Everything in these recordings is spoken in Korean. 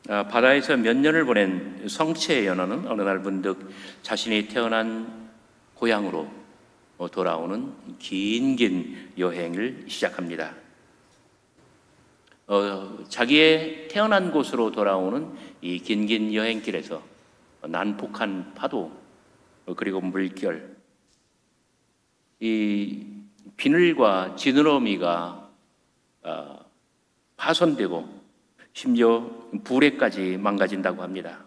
바다에서 몇 년을 보낸 성체의 연어는 어느 날 문득 자신이 태어난 고향으로 돌아오는 긴 여행을 시작합니다. 자기의 태어난 곳으로 돌아오는 이 긴 여행길에서 난폭한 파도, 그리고 물결, 이 비늘과 지느러미가 파손되고 심지어 부레까지 망가진다고 합니다.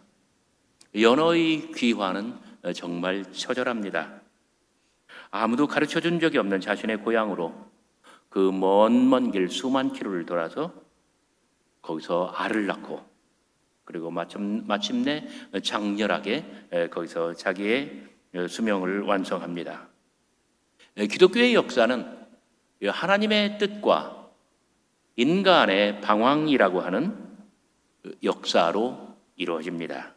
연어의 귀화는 정말 처절합니다. 아무도 가르쳐준 적이 없는 자신의 고향으로 그 먼 길 수만 킬로를 돌아서 거기서 알을 낳고, 그리고 마침내 장렬하게 거기서 자기의 수명을 완성합니다. 기독교의 역사는 하나님의 뜻과 인간의 방황이라고 하는 역사로 이루어집니다.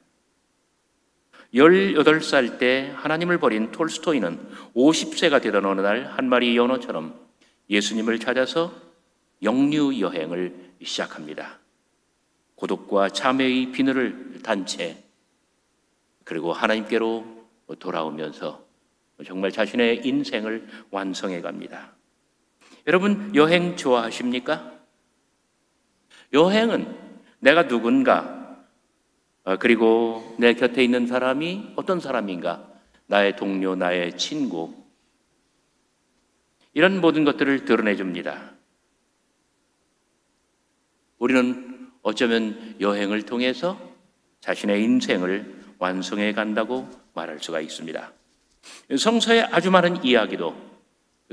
18살 때 하나님을 버린 톨스토이는 50세가 되던 어느 날 한 마리 연어처럼 예수님을 찾아서 영류 여행을 시작합니다. 고독과 참회의 비늘을 단 채, 그리고 하나님께로 돌아오면서 정말 자신의 인생을 완성해 갑니다. 여러분, 여행 좋아하십니까? 여행은 내가 누군가, 그리고 내 곁에 있는 사람이 어떤 사람인가, 나의 동료, 나의 친구, 이런 모든 것들을 드러내줍니다. 우리는 어쩌면 여행을 통해서 자신의 인생을 완성해 간다고 말할 수가 있습니다. 성서의 아주 많은 이야기도,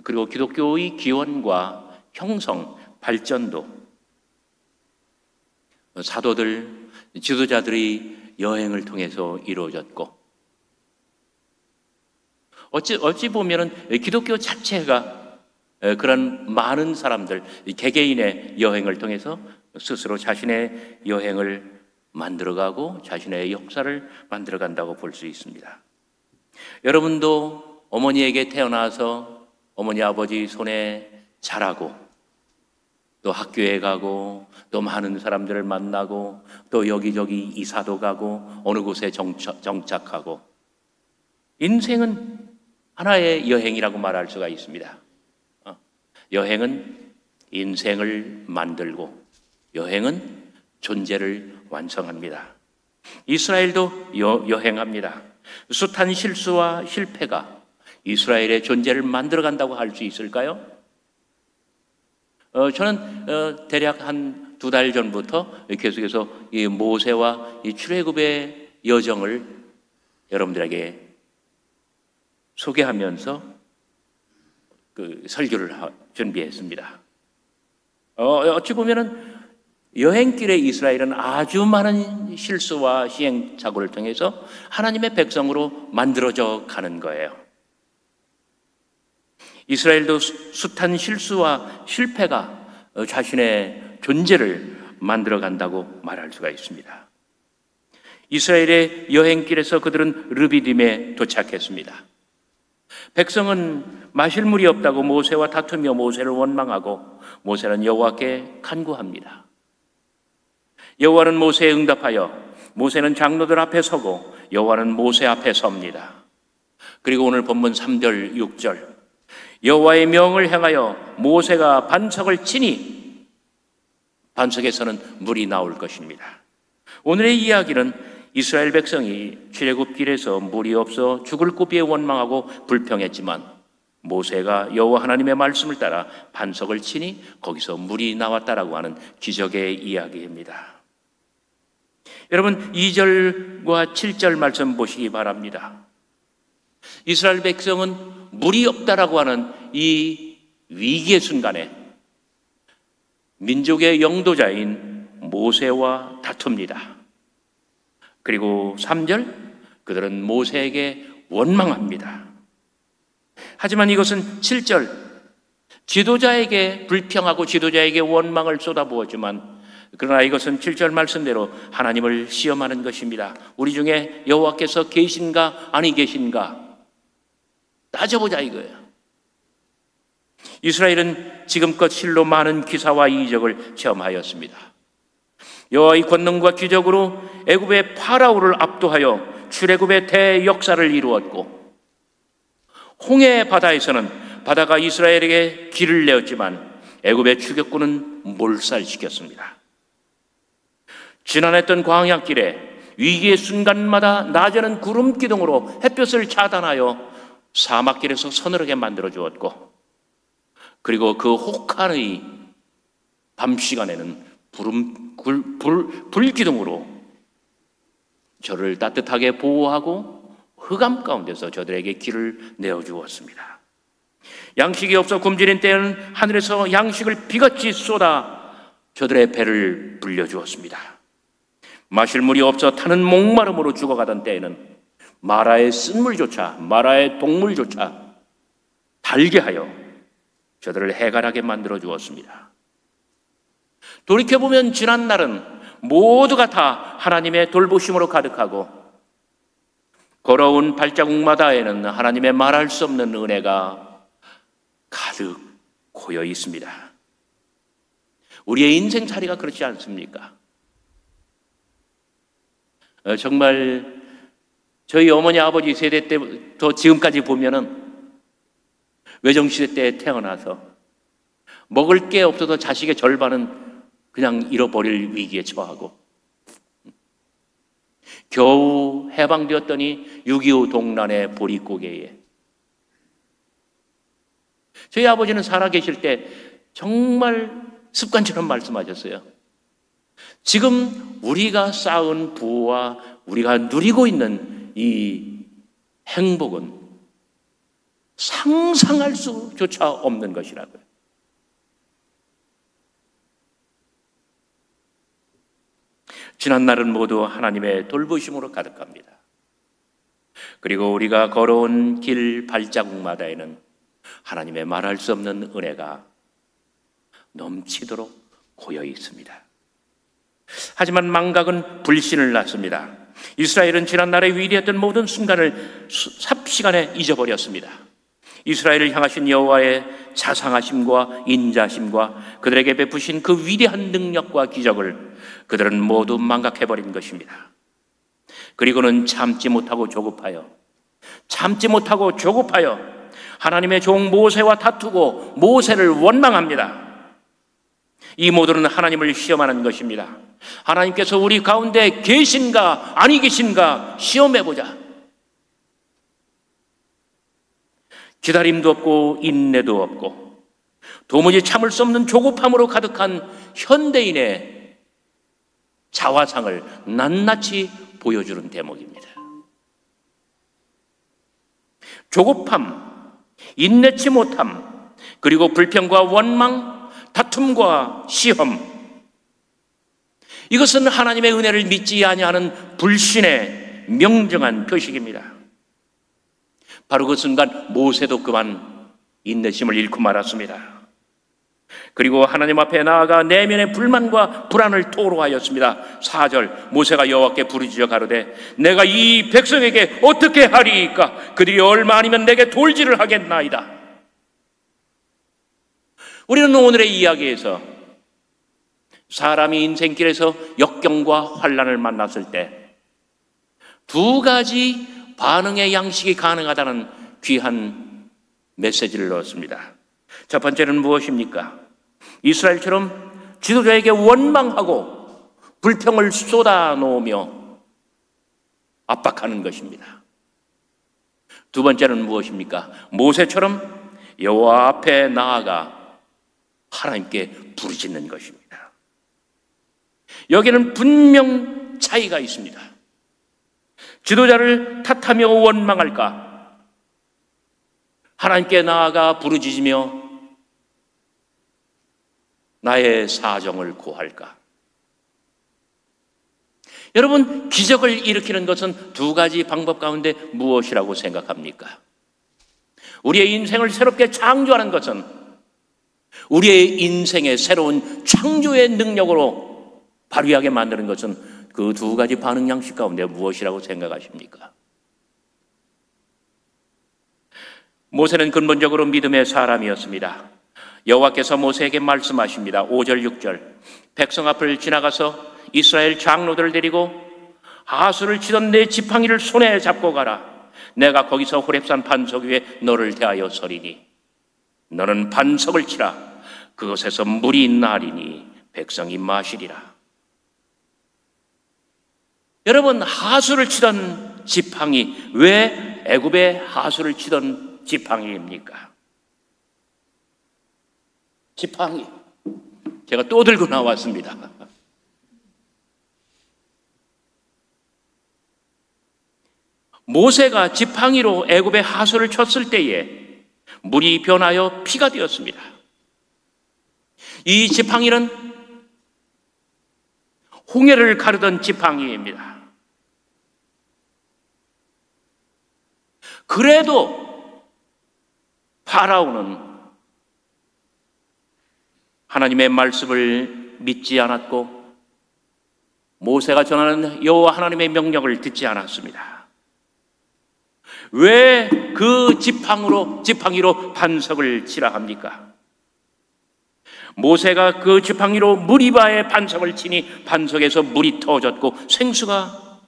그리고 기독교의 기원과 형성, 발전도, 사도들, 지도자들이 여행을 통해서 이루어졌고, 어찌 보면은 기독교 자체가 그런 많은 사람들, 개개인의 여행을 통해서 스스로 자신의 여행을 만들어가고 자신의 역사를 만들어간다고 볼 수 있습니다. 여러분도 어머니에게 태어나서 어머니 아버지 손에 자라고, 또 학교에 가고, 또 많은 사람들을 만나고, 또 여기저기 이사도 가고, 어느 곳에 정착하고, 인생은 하나의 여행이라고 말할 수가 있습니다. 여행은 인생을 만들고, 여행은 존재를 완성합니다. 이스라엘도 여행합니다. 숱한 실수와 실패가 이스라엘의 존재를 만들어간다고 할 수 있을까요? 저는 대략 한 2달 전부터 계속해서 이 모세와 이 출애굽의 여정을 여러분들에게 소개하면서 그 설교를 준비했습니다. 어찌 보면은 여행길의 이스라엘은 아주 많은 실수와 시행착오를 통해서 하나님의 백성으로 만들어져 가는 거예요. 이스라엘도 숱한 실수와 실패가 자신의 존재를 만들어 간다고 말할 수가 있습니다. 이스라엘의 여행길에서 그들은 르비딤에 도착했습니다. 백성은 마실 물이 없다고 모세와 다투며 모세를 원망하고, 모세는 여호와께 간구합니다. 여호와는 모세에 응답하여 모세는 장로들 앞에 서고 여호와는 모세 앞에 섭니다. 그리고 오늘 본문 3절, 6절, 여호와의 명을 행하여 모세가 반석을 치니 반석에서는 물이 나올 것입니다. 오늘의 이야기는 이스라엘 백성이 출애굽길에서 물이 없어 죽을 고비에 원망하고 불평했지만 모세가 여호와 하나님의 말씀을 따라 반석을 치니 거기서 물이 나왔다라고 하는 기적의 이야기입니다. 여러분, 2절과 7절 말씀 보시기 바랍니다. 이스라엘 백성은 물이 없다라고 하는 이 위기의 순간에 민족의 영도자인 모세와 다툽니다. 그리고 3절, 그들은 모세에게 원망합니다. 하지만 이것은 7절, 지도자에게 불평하고 지도자에게 원망을 쏟아부었지만, 그러나 이것은 7절 말씀대로 하나님을 시험하는 것입니다. 우리 중에 여호와께서 계신가 아니 계신가 따져보자 이거예요. 이스라엘은 지금껏 실로 많은 기사와 이적을 체험하였습니다. 여호와의 권능과 기적으로 애굽의 파라오를 압도하여 출애굽의 대역사를 이루었고, 홍해 바다에서는 바다가 이스라엘에게 길을 내었지만 애굽의 추격군은 몰살시켰습니다. 지난했던 광야길에 위기의 순간마다 낮에는 구름 기둥으로 햇볕을 차단하여 사막길에서 서늘하게 만들어 주었고, 그리고 그 혹한의 밤 시간에는 불기둥으로 저를 따뜻하게 보호하고 흑암 가운데서 저들에게 길을 내어주었습니다. 양식이 없어 굶주린 때에는 하늘에서 양식을 비같이 쏟아 저들의 배를 불려주었습니다. 마실 물이 없어 타는 목마름으로 죽어가던 때에는 마라의 쓴물조차, 마라의 동물조차 달게 하여 저들을 해갈하게 만들어 주었습니다. 돌이켜보면 지난 날은 모두가 다 하나님의 돌보심으로 가득하고, 걸어온 발자국마다에는 하나님의 말할 수 없는 은혜가 가득 고여 있습니다. 우리의 인생살이가 그렇지 않습니까? 정말 저희 어머니 아버지 세대 때부터 지금까지 보면은 외정시대 때 태어나서 먹을 게 없어서 자식의 절반은 그냥 잃어버릴 위기에 처하고, 겨우 해방되었더니 6.25 동란의 보릿고개에, 저희 아버지는 살아계실 때 정말 습관처럼 말씀하셨어요. 지금 우리가 쌓은 부와 우리가 누리고 있는 이 행복은 상상할 수조차 없는 것이라고요. 지난 날은 모두 하나님의 돌보심으로 가득합니다. 그리고 우리가 걸어온 길 발자국마다에는 하나님의 말할 수 없는 은혜가 넘치도록 고여 있습니다. 하지만 망각은 불신을 낳습니다. 이스라엘은 지난날에 위대했던 모든 순간을 삽시간에 잊어버렸습니다. 이스라엘을 향하신 여호와의 자상하심과 인자심과 그들에게 베푸신 그 위대한 능력과 기적을 그들은 모두 망각해버린 것입니다. 그리고는 참지 못하고 조급하여 하나님의 종 모세와 다투고 모세를 원망합니다. 이 모두는 하나님을 시험하는 것입니다. 하나님께서 우리 가운데 계신가 아니 계신가 시험해보자. 기다림도 없고 인내도 없고 도무지 참을 수 없는 조급함으로 가득한 현대인의 자화상을 낱낱이 보여주는 대목입니다. 조급함, 인내치 못함, 그리고 불평과 원망, 다툼과 시험, 이것은 하나님의 은혜를 믿지 아니하는 불신의 명정한 표식입니다. 바로 그 순간 모세도 그만 인내심을 잃고 말았습니다. 그리고 하나님 앞에 나아가 내면의 불만과 불안을 토로하였습니다. 4절, 모세가 여호와께 부르짖어 가로되 내가 이 백성에게 어떻게 하리이까? 그들이 얼마 아니면 내게 돌질을 하겠나이다. 우리는 오늘의 이야기에서 사람이 인생길에서 역경과 환난을 만났을 때 두 가지 반응의 양식이 가능하다는 귀한 메시지를 넣었습니다. 첫 번째는 무엇입니까? 이스라엘처럼 지도자에게 원망하고 불평을 쏟아놓으며 압박하는 것입니다. 두 번째는 무엇입니까? 모세처럼 여호와 앞에 나아가 하나님께 부르짖는 것입니다. 여기는 분명 차이가 있습니다. 지도자를 탓하며 원망할까? 하나님께 나아가 부르짖으며 나의 사정을 고할까? 여러분, 기적을 일으키는 것은 두 가지 방법 가운데 무엇이라고 생각합니까? 우리의 인생을 새롭게 창조하는 것은 우리의 인생의 새로운 창조의 능력으로 발휘하게 만드는 것은 그 두 가지 반응 양식 가운데 무엇이라고 생각하십니까? 모세는 근본적으로 믿음의 사람이었습니다. 여호와께서 모세에게 말씀하십니다. 5절 6절 백성 앞을 지나가서 이스라엘 장로들을 데리고 하수를 치던 내 지팡이를 손에 잡고 가라. 내가 거기서 호렙산 반석 위에 너를 대하여 서리니 너는 반석을 치라. 그곳에서 물이 나리니 백성이 마시리라. 여러분, 하수를 치던 지팡이, 왜 애굽의 하수를 치던 지팡이입니까? 지팡이. 제가 또 들고 나왔습니다. 모세가 지팡이로 애굽의 하수를 쳤을 때에 물이 변하여 피가 되었습니다. 이 지팡이는 홍해를 가르던 지팡이입니다. 그래도 파라오는 하나님의 말씀을 믿지 않았고 모세가 전하는 여호와 하나님의 명령을 듣지 않았습니다. 왜 그 지팡이로 반석을 치라 합니까? 모세가 그 지팡이로 무리바에 반석을 치니 반석에서 물이 터졌고 생수가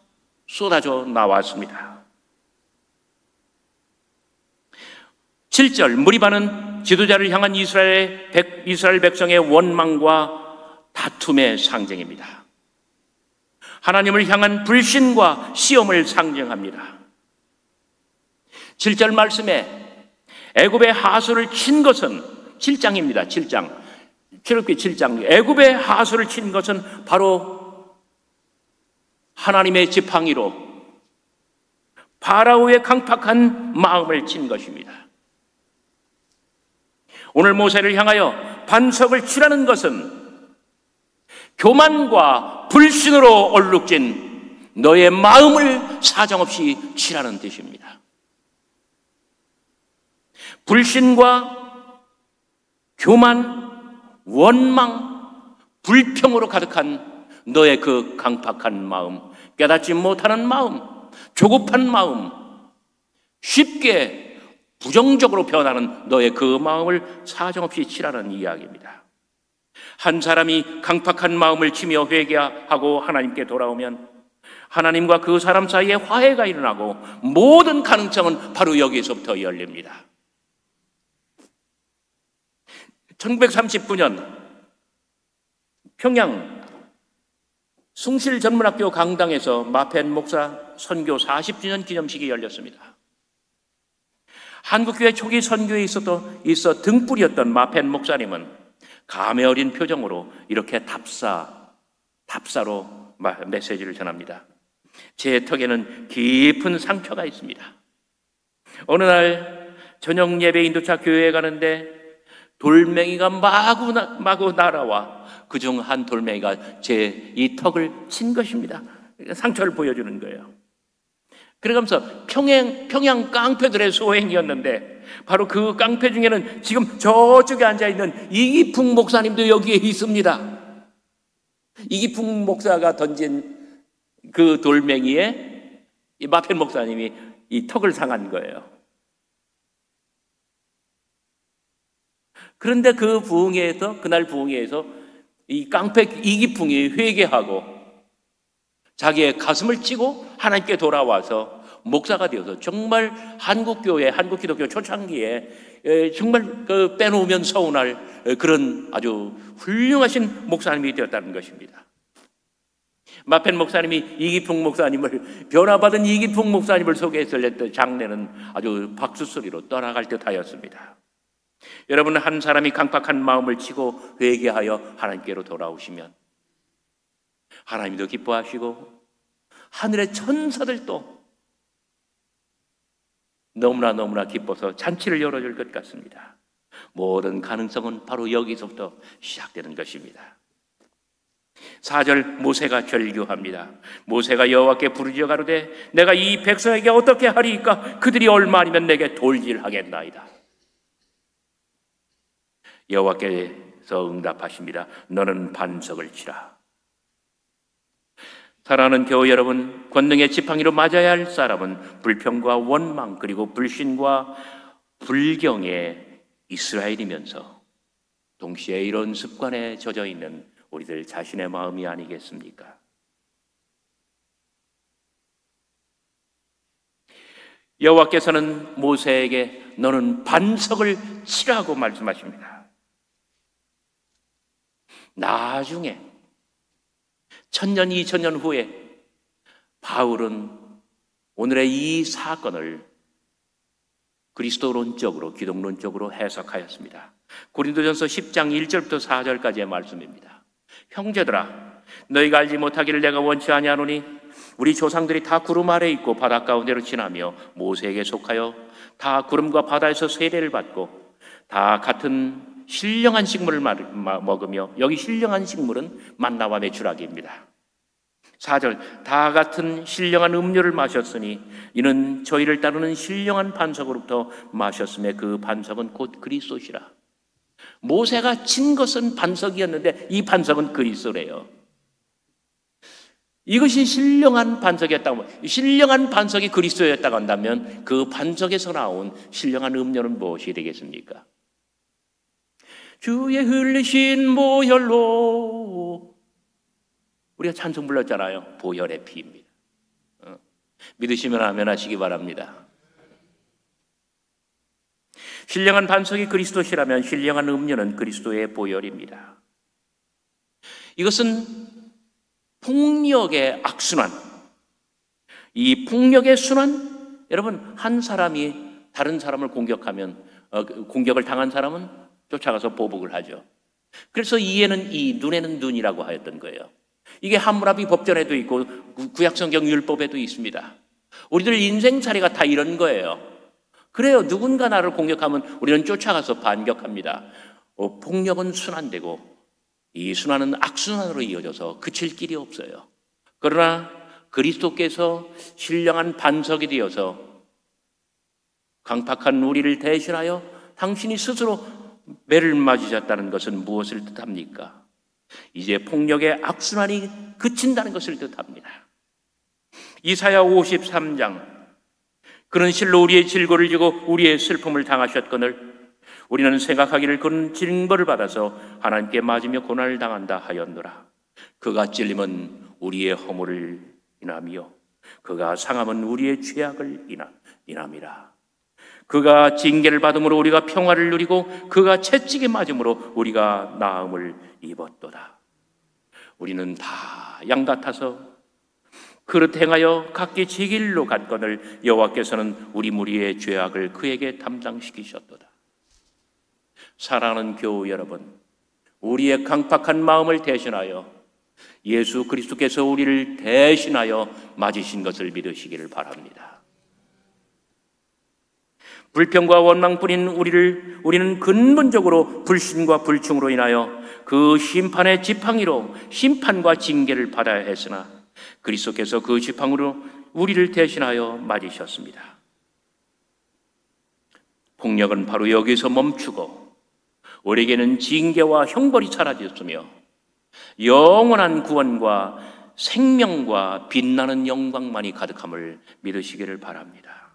쏟아져 나왔습니다. 7절, 무리바는 지도자를 향한 이스라엘 백성의 원망과 다툼의 상징입니다. 하나님을 향한 불신과 시험을 상징합니다. 7절 말씀에 애굽의 하수를 친 것은 7장입니다. 7장. 출애굽기 7장. 애굽의 하수를 친 것은 바로 하나님의 지팡이로 파라오의 강팍한 마음을 친 것입니다. 오늘 모세를 향하여 반석을 치라는 것은 교만과 불신으로 얼룩진 너의 마음을 사정없이 치라는 뜻입니다. 불신과 교만, 원망, 불평으로 가득한 너의 그 강팍한 마음, 깨닫지 못하는 마음, 조급한 마음, 쉽게 부정적으로 변하는 너의 그 마음을 사정없이 치라는 이야기입니다. 한 사람이 강팍한 마음을 치며 회개하고 하나님께 돌아오면 하나님과 그 사람 사이에 화해가 일어나고 모든 가능성은 바로 여기서부터 열립니다. 1939년 평양 숭실전문학교 강당에서 마펜 목사 선교 40주년 기념식이 열렸습니다. 한국교회 초기 선교에 있어 등불이었던 마펜 목사님은 감회 어린 표정으로 이렇게 답사로 메시지를 전합니다. 제 턱에는 깊은 상처가 있습니다. 어느 날 저녁 예배 인도차 교회에 가는데 돌멩이가 마구 날아와 그중 한 돌멩이가 제 이 턱을 친 것입니다. 상처를 보여주는 거예요. 그러면서 평양 깡패들의 소행이었는데 바로 그 깡패 중에는 지금 저쪽에 앉아있는 이기풍 목사님도 여기에 있습니다. 이기풍 목사가 던진 그 돌멩이에 이 마펜 목사님이 이 턱을 상한 거예요. 그런데 그날 부흥회에서 이 깡패 이기풍이 회개하고 자기의 가슴을 치고 하나님께 돌아와서 목사가 되어서 정말 한국 기독교 초창기에 정말 빼놓으면 서운할 그런 아주 훌륭하신 목사님이 되었다는 것입니다. 마펜 목사님이 이기풍 목사님을 변화받은 이기풍 목사님을 소개했을 때 장례는 아주 박수 소리로 떠나갈 듯하였습니다. 여러분, 한 사람이 강팍한 마음을 치고 회개하여 하나님께로 돌아오시면 하나님도 기뻐하시고 하늘의 천사들도 너무나 기뻐서 잔치를 열어줄 것 같습니다. 모든 가능성은 바로 여기서부터 시작되는 것입니다. 4절, 모세가 절규합니다. 모세가 여호와께 부르짖어 가로되 내가 이 백성에게 어떻게 하리이까? 그들이 얼마 아니면 내게 돌질하겠나이다. 여호와께서 응답하십니다. 너는 반석을 치라. 사랑하는 교회 여러분, 권능의 지팡이로 맞아야 할 사람은 불평과 원망 그리고 불신과 불경의 이스라엘이면서 동시에 이런 습관에 젖어 있는 우리들 자신의 마음이 아니겠습니까? 여호와께서는 모세에게 너는 반석을 치라고 말씀하십니다. 나중에 1000년, 2000년 후에 바울은 오늘의 이 사건을 그리스도론적으로, 기독론적으로 해석하였습니다. 고린도전서 10장 1절부터 4절까지의 말씀입니다. 형제들아, 너희가 알지 못하기를 내가 원치 아니하노니 우리 조상들이 다 구름 아래 있고 바다 가운데로 지나며 모세에게 속하여 다 구름과 바다에서 세례를 받고 다 같은 신령한 식물을 먹으며, 여기 신령한 식물은 만나와 메추라기입니다. 4절, 다 같은 신령한 음료를 마셨으니 이는 저희를 따르는 신령한 반석으로부터 마셨음에 그 반석은 곧 그리스도시라. 모세가 친 것은 반석이었는데 이 반석은 그리스도래요. 이것이 신령한 반석이었다고, 신령한 반석이 그리스도였다고 한다면 그 반석에서 나온 신령한 음료는 무엇이 되겠습니까? 주의 흘리신 보혈로, 우리가 찬송 불렀잖아요. 보혈의 피입니다. 믿으시면 아멘 하시기 바랍니다. 신령한 반석이 그리스도시라면 신령한 음료는 그리스도의 보혈입니다. 이것은 폭력의 악순환, 이 폭력의 순환, 여러분, 한 사람이 다른 사람을 공격하면, 공격을 당한 사람은 쫓아가서 보복을 하죠. 그래서 이에는 이, 눈에는 눈이라고 하였던 거예요. 이게 함무라비 법전에도 있고 구약성경 율법에도 있습니다. 우리들 인생살이가 다 이런 거예요. 그래요. 누군가 나를 공격하면 우리는 쫓아가서 반격합니다. 폭력은 순환되고 이 순환은 악순환으로 이어져서 그칠 길이 없어요. 그러나 그리스도께서 신령한 반석이 되어서 강팍한 우리를 대신하여 당신이 스스로 매를 맞으셨다는 것은 무엇을 뜻합니까? 이제 폭력의 악순환이 그친다는 것을 뜻합니다. 이사야 53장, 그는 실로 우리의 질고를 지고 우리의 슬픔을 당하셨거늘 우리는 생각하기를 그는 징벌을 받아서 하나님께 맞으며 고난을 당한다 하였노라. 그가 찔림은 우리의 허물을 인하며 그가 상함은 우리의 죄악을 인함이라. 그가 징계를 받음으로 우리가 평화를 누리고 그가 채찍에 맞음으로 우리가 나음을 입었도다. 우리는 다 양 같아서 그릇 행하여 각기 지 길로 갔거늘 여호와께서는 우리 무리의 죄악을 그에게 담당시키셨도다. 사랑하는 교우 여러분, 우리의 강팍한 마음을 대신하여 예수 그리스도께서 우리를 대신하여 맞으신 것을 믿으시기를 바랍니다. 불평과 원망뿐인 우리는 근본적으로 불신과 불충으로 인하여 그 심판의 지팡이로 심판과 징계를 받아야 했으나 그리스도께서 그 지팡이로 우리를 대신하여 맞으셨습니다. 폭력은 바로 여기서 멈추고 우리에게는 징계와 형벌이 사라졌으며 영원한 구원과 생명과 빛나는 영광만이 가득함을 믿으시기를 바랍니다.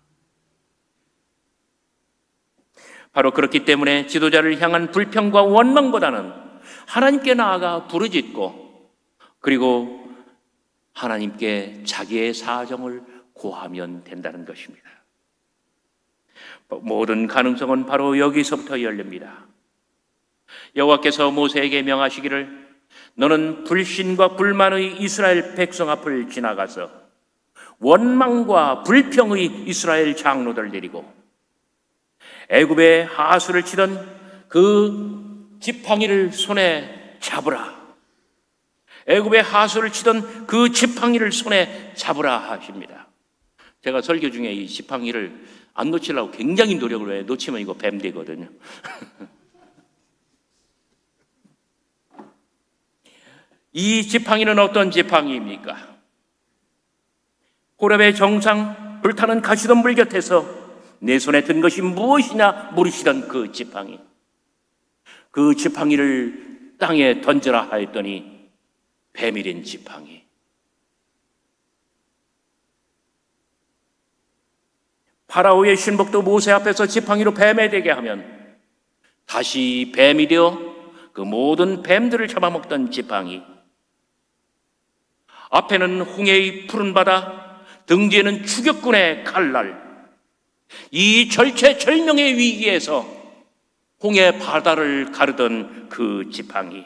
바로 그렇기 때문에 지도자를 향한 불평과 원망보다는 하나님께 나아가 부르짖고 그리고 하나님께 자기의 사정을 고하면 된다는 것입니다. 모든 가능성은 바로 여기서부터 열립니다. 여호와께서 모세에게 명하시기를 너는 불신과 불만의 이스라엘 백성 앞을 지나가서 원망과 불평의 이스라엘 장로들 데리고 애굽의 하수를 치던 그 지팡이를 손에 잡으라. 애굽의 하수를 치던 그 지팡이를 손에 잡으라 하십니다. 제가 설교 중에 이 지팡이를 안 놓치려고 굉장히 노력을 해요. 놓치면 이거 뱀 되거든요. 이 지팡이는 어떤 지팡이입니까? 호렙의 정상 불타는 가시덤불 곁에서 내 손에 든 것이 무엇이냐 물으시던 그 지팡이. 그 지팡이를 땅에 던져라 하였더니 뱀이 된 지팡이. 파라오의 신복도 모세 앞에서 지팡이로 뱀이 되게 하면 다시 뱀이 되어 그 모든 뱀들을 잡아먹던 지팡이, 앞에는 홍해의 푸른 바다, 등 뒤에는 추격군의 칼날, 이 절체절명의 위기에서 홍해 바다를 가르던 그 지팡이,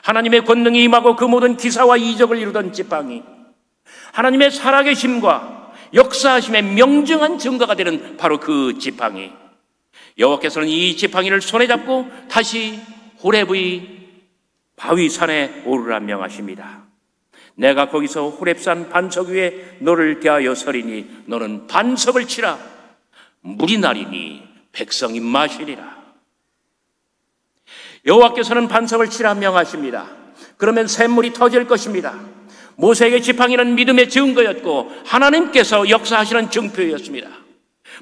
하나님의 권능이 임하고 그 모든 기사와 이적을 이루던 지팡이, 하나님의 살아계심과 역사하심의 명정한 증거가 되는 바로 그 지팡이, 여호와께서는 이 지팡이를 손에 잡고 다시 호렙의 바위산에 오르라 명하십니다. 내가 거기서 호렙산 반석 위에 너를 대하여 서리니 너는 반석을 치라. 물이 나리니 백성이 마시리라. 여호와께서는 반석을 치라 명하십니다. 그러면 샘물이 터질 것입니다. 모세에게 지팡이는 믿음의 증거였고 하나님께서 역사하시는 증표였습니다.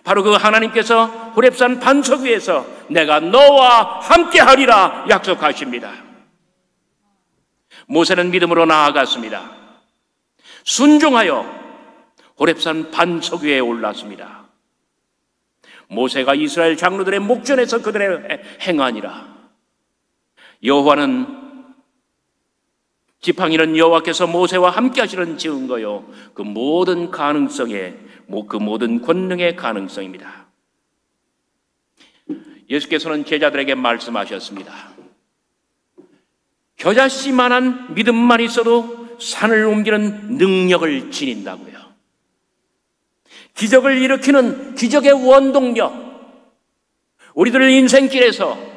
바로 그 하나님께서 호렙산 반석 위에서 내가 너와 함께하리라 약속하십니다. 모세는 믿음으로 나아갔습니다. 순종하여 호렙산 반석 위에 올랐습니다. 모세가 이스라엘 장로들의 목전에서 그들의 행하니라. 여호와는 지팡이는 여호와께서 모세와 함께 하시는 증거요, 그 모든 가능성의, 그 모든 권능의 가능성입니다. 예수께서는 제자들에게 말씀하셨습니다. 겨자씨만한 믿음만 있어도 산을 옮기는 능력을 지닌다고요. 기적을 일으키는 기적의 원동력, 우리들 인생길에서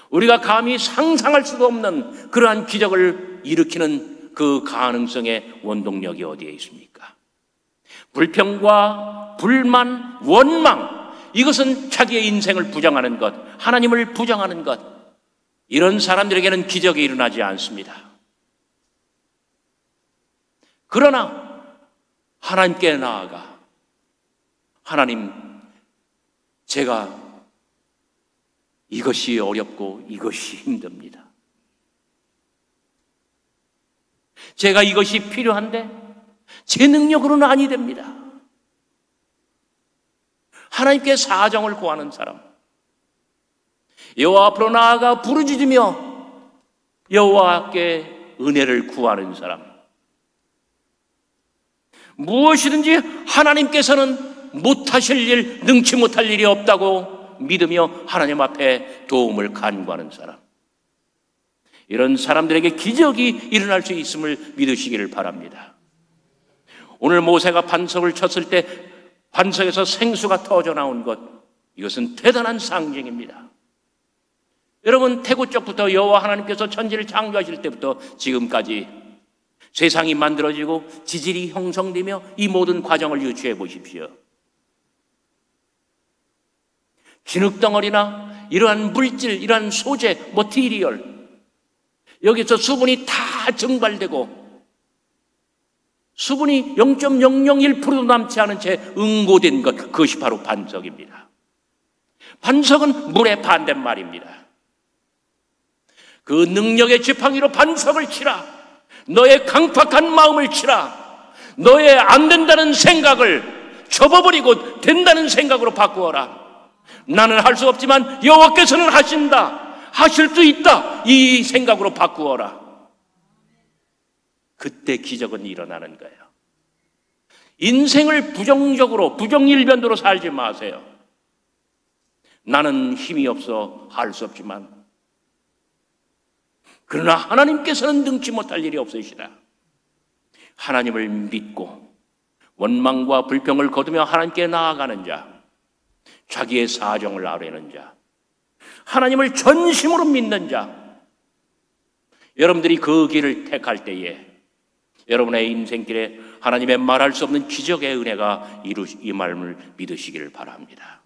우리가 감히 상상할 수도 없는 그러한 기적을 일으키는 그 가능성의 원동력이 어디에 있습니까? 불평과 불만, 원망, 이것은 자기의 인생을 부정하는 것, 하나님을 부정하는 것, 이런 사람들에게는 기적이 일어나지 않습니다. 그러나 하나님께 나아가 하나님, 제가 이것이 어렵고 이것이 힘듭니다. 제가 이것이 필요한데 제 능력으로는 아니 됩니다. 하나님께 사정을 구하는 사람, 여호와 앞으로 나아가 부르짖으며 여호와께 은혜를 구하는 사람, 무엇이든지 하나님께서는 못하실 일, 능치 못할 일이 없다고 믿으며 하나님 앞에 도움을 간구하는 사람, 이런 사람들에게 기적이 일어날 수 있음을 믿으시기를 바랍니다. 오늘 모세가 반석을 쳤을 때 반석에서 생수가 터져 나온 것, 이것은 대단한 상징입니다. 여러분, 태고 쪽부터 여호와 하나님께서 천지를 창조하실 때부터 지금까지 세상이 만들어지고 지질이 형성되며 이 모든 과정을 유추해 보십시오. 진흙덩어리나 이러한 물질, 이러한 소재, 머티리얼, 여기서 수분이 다 증발되고 수분이 0.001%도 남지 않은 채 응고된 것, 그것이 바로 반석입니다. 반석은 물의 반대말입니다. 그 능력의 지팡이로 반석을 치라. 너의 강팍한 마음을 치라. 너의 안 된다는 생각을 접어버리고 된다는 생각으로 바꾸어라. 나는 할 수 없지만 여호와께서는 하신다, 하실 수 있다, 이 생각으로 바꾸어라. 그때 기적은 일어나는 거예요. 인생을 부정적으로, 부정일변도로 살지 마세요. 나는 힘이 없어 할 수 없지만, 그러나 하나님께서는 능치 못할 일이 없으시다. 하나님을 믿고 원망과 불평을 거두며 하나님께 나아가는 자, 자기의 사정을 아뢰는 자, 하나님을 전심으로 믿는 자, 여러분들이 그 길을 택할 때에 여러분의 인생길에 하나님의 말할 수 없는 기적의 은혜가 임함을 믿으시기를 바랍니다.